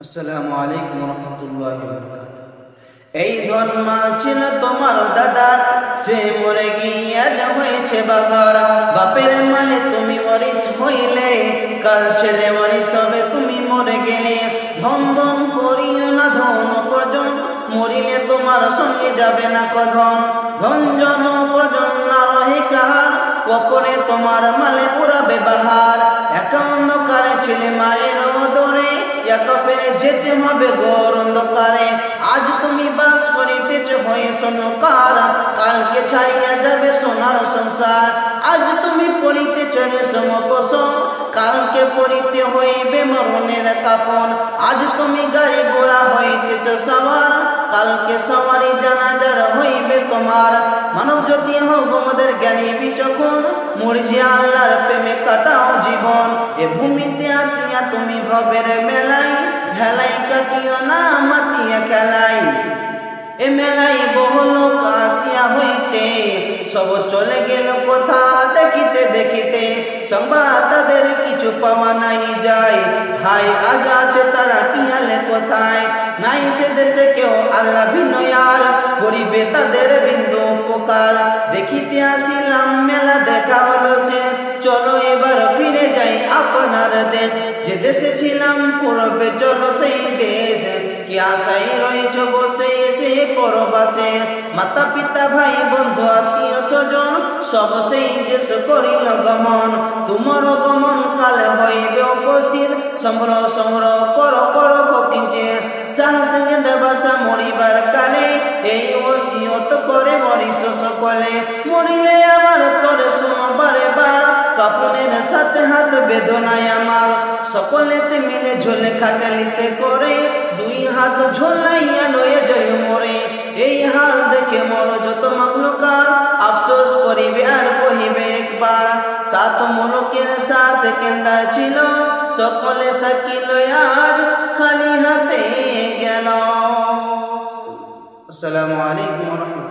আসসালামু আলাইকুম রহমতুল্লাহি ওয়া বারাকাতুহু। এই ধন মাল ছিল তোমার দাদার, সে মরে গিয়া যা হয়েছে বাবার। বাপের মালে তুমি ওয়ারিস হইলে, কাল ছেলে ওয়ারিস হবে তুমি মরে গেলে। ধন ধন করিও না ধন উপার্জন, মরিলে তোমার সঙ্গে যাবে না কধন। ধন জন উপার্জন না রহে কাহার, অপরে তোমার মালে উড়াবে বাহার। একা অন্ধকারে ছেলে মায়ের ওদরে, একা ফেরে যেতে হবে ঘোর অন্ধকারে। আজ তুমি বাস করিতেছ হয়ে সোনকার, কালকে ছাড়িয়া যাবে সোনার সংসার। আজ তুমি পড়িতেছ রেশম পোষণ, কালকে পড়িতে হইবে মরণের কাপন। আজ তুমি গাড়ি ঘোড়া হইতেছ সওয়ার, কালকে সওয়ারি জানাজার হইবে তোমার। মানব জাতি হোক আমাদের জ্ঞানী বিচক্ষণ, মর্জি আল্লাহর প্রেমে কাটাও জীবন। এ ভূমিতে আসিয়া তুমি ভবের মেলাই, ভেলাই কাটিও না মাতিয়া খেলাই। এ মেলাই বহু লোক আসিয়া হইতে, সব চলে গেল কথা দেখিতে দেখিতে। সংবাদ তাদের কিছু পাওয়া নাই যায়, হাই আজ আছে তারা কি হালে কোথায়। নাই সে দেশে কেউ আল্লাহ বিনয়ার, করিবে তাদের বিন্দু উপকার। দেখিতে আসিলাম মেলা দেখা হলো সে, চলো এবার ফিরে যাই আপনার দেশ। যে দেশে ছিলাম পূর্বে চলো সেই দেশ, কি আশায় রয়েছ বসে এসে পরবাসে। মাতা পিতা ভাই বন্ধু আত্মীয় স্বজন, সব সেই দেশ করিল গমন। তোমার গমন কালে হইবে উপস্থিত, সংগ্রহ সংগ্রহ করো করো কিঞ্চে। সাহস গেন্দা ভাষা মরিবার কালে, এই ওসিয়ত করে মরিস সকলে। মরিলে আমার তরে শুনবারে বার, কাফনের সাথে হাত বেদনায় আমার। সকলেতে মিলে ঝোলে খাটালিতে করে, দুই হাত ঝোলাইয়া লয়ে জয় মরে। এই হাল দেখে মর যত মাখলুকাত, আফসোস করিবে আর কহিবে একবার। সাত মুলুকের শ্বাস কেন্দার ছিল, সকলে থাকিল আজ খালি হাতে গেল। আসসালামু আলাইকুম।